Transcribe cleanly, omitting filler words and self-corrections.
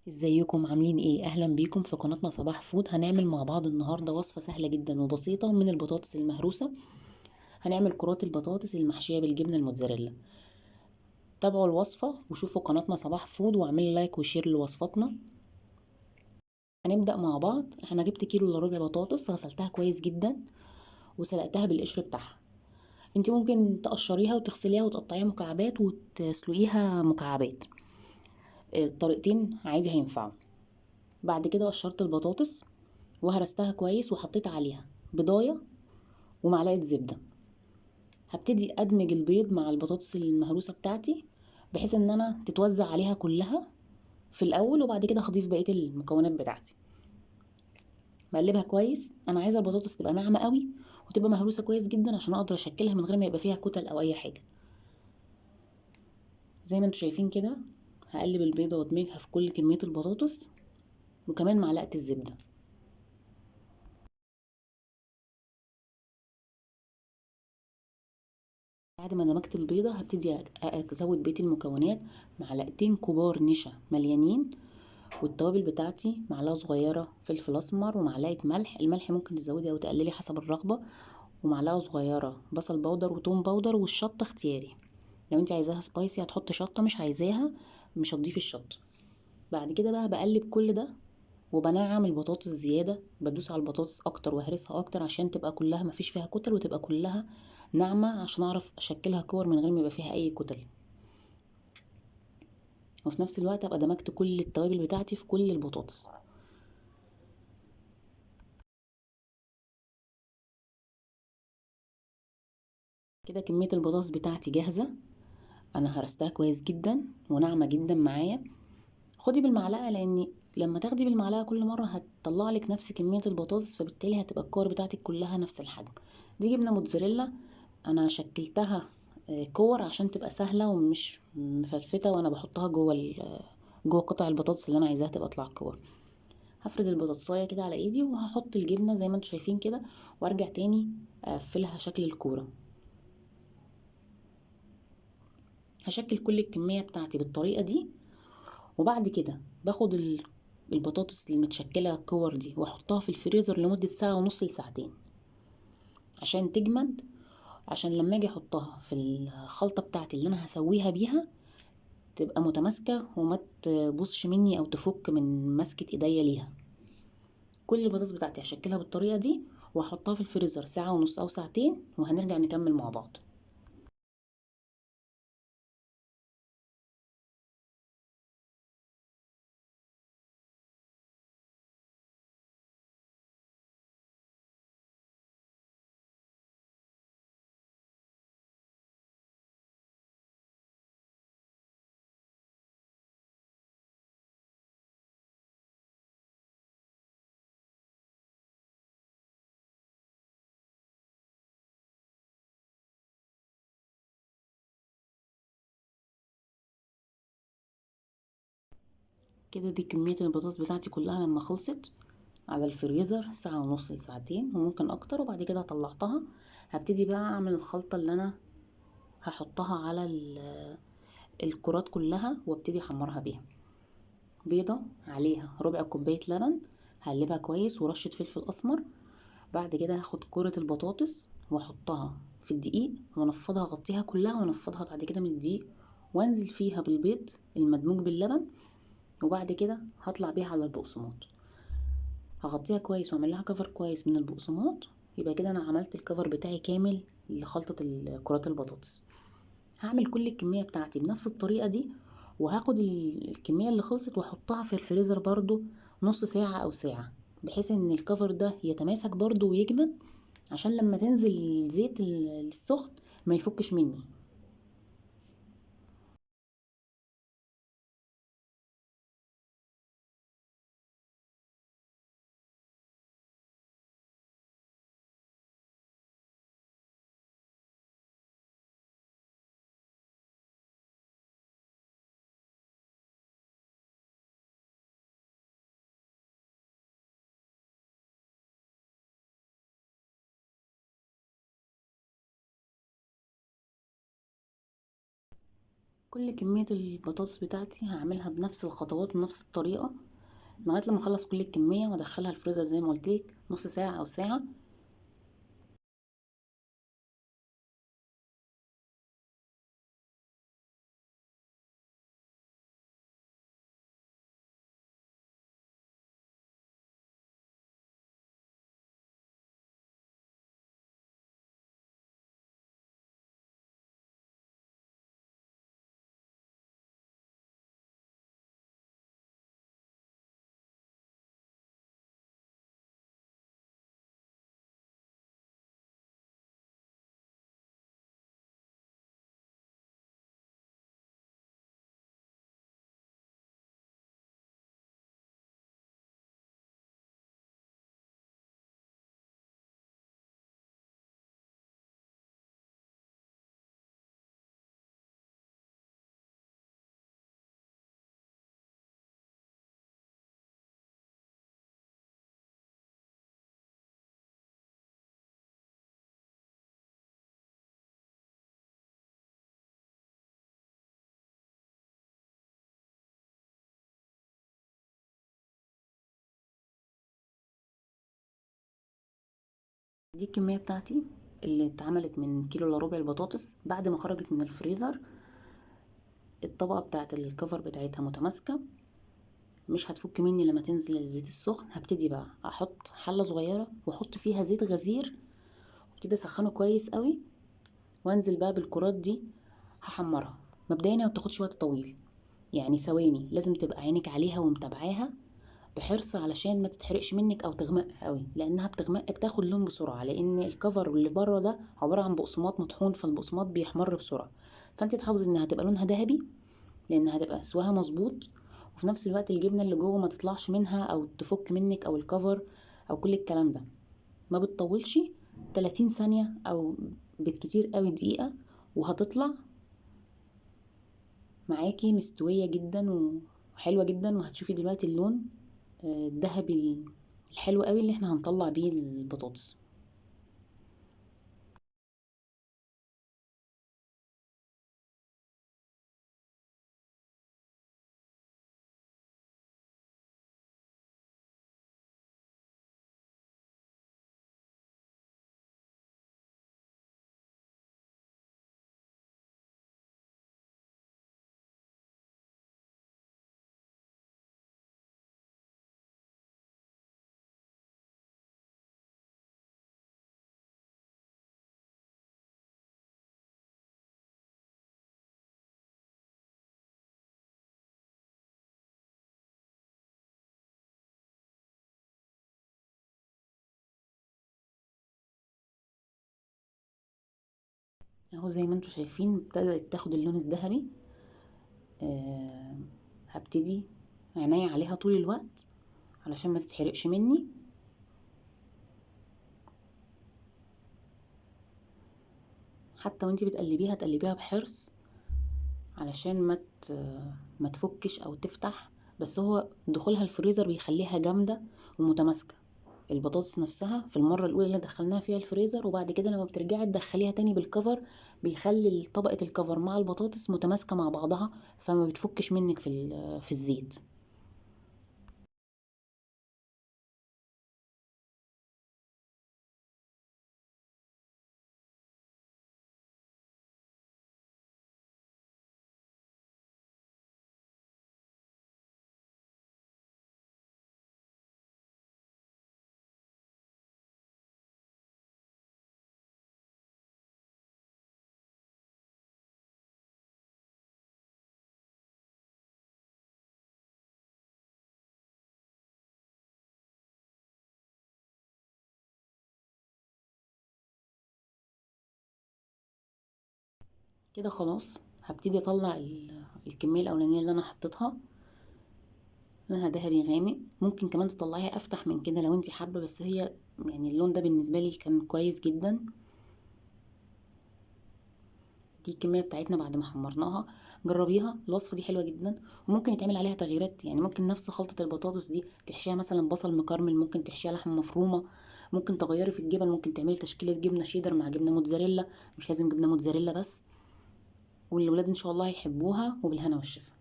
ازيكم عاملين ايه؟ اهلا بيكم في قناتنا صباح فود. هنعمل مع بعض النهارده وصفه سهله جدا وبسيطه من البطاطس المهروسه. هنعمل كرات البطاطس المحشيه بالجبنه الموتزاريلا. تابعوا الوصفه وشوفوا قناتنا صباح فود واعملوا لايك وشير لوصفاتنا. هنبدا مع بعض. انا جبت كيلو الا ربع بطاطس، غسلتها كويس جدا وسلقتها بالقشر بتاعها. انت ممكن تقشريها وتغسليها وتقطعيها مكعبات وتسلقيها مكعبات. الطريقتين عادي هينفعوا. بعد كده قشرت البطاطس وهرستها كويس وحطيت عليها بضايه ومعلقه زبده. هبتدي ادمج البيض مع البطاطس المهروسه بتاعتي بحيث ان انا تتوزع عليها كلها في الاول، وبعد كده هضيف بقيه المكونات بتاعتي. بقلبها كويس. انا عايزه البطاطس تبقى ناعمه قوي وتبقى مهروسه كويس جدا عشان اقدر اشكلها من غير ما يبقى فيها كتل او اي حاجه. زي ما انتم شايفين كده، هقلب البيضه وادمجها في كل كميه البطاطس وكمان معلقه الزبده. بعد ما دمجت البيضه هبتدي ازود بقيه المكونات. معلقتين كبار نشا مليانين، والتوابل بتاعتي معلقه صغيره فلفل اسمر ومعلقه ملح. الملح ممكن تزودي او تقللي حسب الرغبه. ومعلقه صغيره بصل بودر وتوم بودر، والشطه اختياري. لو انت عايزاها سبايسي هتحطي شطه، مش عايزاها مش هتضيفي الشطه. بعد كده بقى بقلب كل ده وبنعم البطاطس زياده، بدوس على البطاطس اكتر واهرسها اكتر عشان تبقى كلها مفيش فيها كتل وتبقى كلها ناعمه، عشان اعرف اشكلها كور من غير ما يبقى فيها اي كتل. وفي نفس الوقت ابقى دمجت كل التوابل بتاعتي في كل البطاطس. كده كميه البطاطس بتاعتي جاهزه. انا هرستها كويس جدا وناعمه جدا معايا. خدي بالمعلقه، لان لما تاخدي بالمعلقه كل مره هتطلع لك نفس كميه البطاطس، فبالتالي هتبقى الكور بتاعتك كلها نفس الحجم. دي جبنه موتزاريلا. انا شكلتها كور عشان تبقى سهله ومش مفلفته، وانا بحطها جوه قطع البطاطس اللي انا عايزاها تبقى تطلع كور. هفرد البطاطسايه كده على ايدي وهحط الجبنه زي ما انتم شايفين كده، وارجع تاني اقفلها شكل الكوره. هشكل كل الكميه بتاعتي بالطريقه دي. وبعد كده باخد البطاطس المتشكلة كور دي واحطها في الفريزر لمدة ساعة ونص لساعتين عشان تجمد، عشان لما اجي احطها في الخلطة بتاعتي اللي انا هسويها بيها تبقى متماسكة وما تبصش مني او تفك من مسكة ايديا ليها. كل البطاطس بتاعتي هشكلها بالطريقة دي واحطها في الفريزر ساعة ونص او ساعتين، وهنرجع نكمل مع بعض. كده دي كمية البطاطس بتاعتي كلها لما خلصت على الفريزر ساعة ونص لساعتين وممكن اكتر. وبعد كده طلعتها. هبتدي بقى اعمل الخلطة اللي انا هحطها على الكرات كلها وابتدي احمرها بيها. بيضة عليها ربع كوباية لبن، هقلبها كويس ورشة فلفل اسمر. بعد كده هاخد كرة البطاطس واحطها في الدقيق وانفضها، اغطيها كلها وانفضها بعد كده من الدقيق، وانزل فيها بالبيض المدموج باللبن. وبعد كده هطلع بيها على البقسماط، هغطيها كويس واعمل لها كفر كويس من البقسماط. يبقى كده انا عملت الكفر بتاعي كامل لخلطة كرات البطاطس. هعمل كل الكمية بتاعتي بنفس الطريقة دي، وهاخد الكمية اللي خلصت واحطها في الفريزر برضو نص ساعة او ساعة، بحيث ان الكفر ده يتماسك برضو ويجمد، عشان لما تنزل الزيت السخن ما يفكش مني. كل كمية البطاطس بتاعتي هعملها بنفس الخطوات ونفس الطريقة لغاية لما اخلص كل الكمية وادخلها الفريزر زي ما قلتلك نص ساعة او ساعة. دي الكمية بتاعتي اللي اتعملت من كيلو الا ربع البطاطس بعد ما خرجت من الفريزر. الطبقة بتاعت الكفر بتاعتها متماسكة، مش هتفك مني لما تنزل الزيت السخن. هبتدي بقى احط حلة صغيرة واحط فيها زيت غزير وابتدي اسخنه كويس قوي، وانزل بقى بالكرات دي هحمرها. مبدئيا ما بتاخدش وقت طويل، يعني ثواني. لازم تبقى عينك عليها ومتابعاها بحرص علشان ما تتحرقش منك او تغمق قوي، لانها بتغمق بتاخد لون بسرعه، لان الكفر اللي بره ده عباره عن بقسماط مطحون، فالبقسماط بيحمر بسرعه. فانت تحافظي انها تبقى لونها ذهبي لانها هتبقى سواها مظبوط، وفي نفس الوقت الجبنه اللي جوه ما تطلعش منها او تفك منك او الكفر او كل الكلام ده. ما بتطولش، 30 ثانيه او بالكتير قوي دقيقه وهتطلع معاكي مستوية جدا وحلوة جدا. وهتشوفي دلوقتي اللون الذهبي الحلو قوي اللي احنا هنطلع بيه البطاطس. اهو زي ما انتوا شايفين ابتدت تاخد اللون الذهبي. أه هبتدي عناية عليها طول الوقت علشان ما تتحرقش مني. حتى وانتي بتقلبيها تقلبيها بحرص علشان ما تفكش او تفتح. بس هو دخولها الفريزر بيخليها جامدة ومتماسكة، البطاطس نفسها في المرة الأولى اللي دخلناها فيها الفريزر، وبعد كده لما بترجعي تدخليها تاني بالكفر بيخلي طبقة الكفر مع البطاطس متماسكة مع بعضها، فما بتفكش منك في الزيت. كده خلاص هبتدي اطلع الكمية الأولانية اللي انا حطيتها، لونها ذهبي غامق. ممكن كمان تطلعيها افتح من كده لو انتي حابة، بس هي يعني اللون ده بالنسبة لي كان كويس جدا. دي الكميه بتاعتنا بعد ما حمرناها. جربيها، الوصفه دي حلوه جدا وممكن يتعمل عليها تغييرات. يعني ممكن نفس خلطه البطاطس دي تحشيها مثلا بصل مكرمل، ممكن تحشيها لحمه مفرومه، ممكن تغيري في الجبن، ممكن تعملي تشكيله جبنه شيدر مع جبنه موتزاريلا، مش لازم جبنه موتزاريلا بس. والولاد ان شاء الله هيحبوها، وبالهنا والشفا.